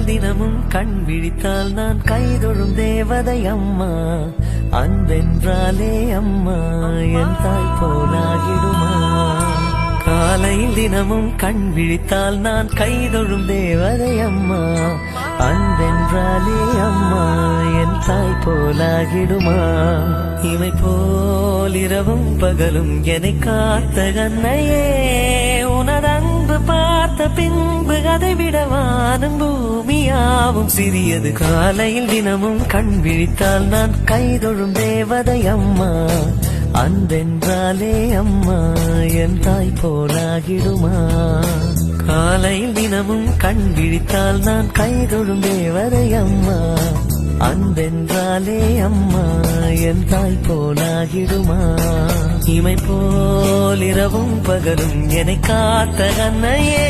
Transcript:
காலையில் தினமும் கண் விழித்தால் நான் கைதொழும் தேவதை அம்மா. அன்பென்றாலே அம்மா என் தாய் போலாகிடுமா. காலையில் தினமும் கண் விழித்தால் நான் கைதொழும் தேவதை அம்மா. அன்பென்றாலே அம்மா என் தாய் போலாகிடுமா. இமை போல் இரவும் பகலும் என்னை காத்த கண்ணையே, உனது அன்பு பார்த்த பின்பு அதை விட வானம் பூமியாவும் சிறியது. காலையில் தினமும் கண் விழித்தால் நான் கைதொழும் தேவதை அம்மா. அன்பென்றாலே அம்மா என் தாய் போலாகிடுமா. காலையில் தினமும் கண் விழித்தால் நான் கைதொழும் தேவதை அம்மா. அன்பென்றாலே அம்மா என் தாய் போலாகிடுமா. இமை போல் இரவும் பகலும் என்னை காத்த கண்ணையே,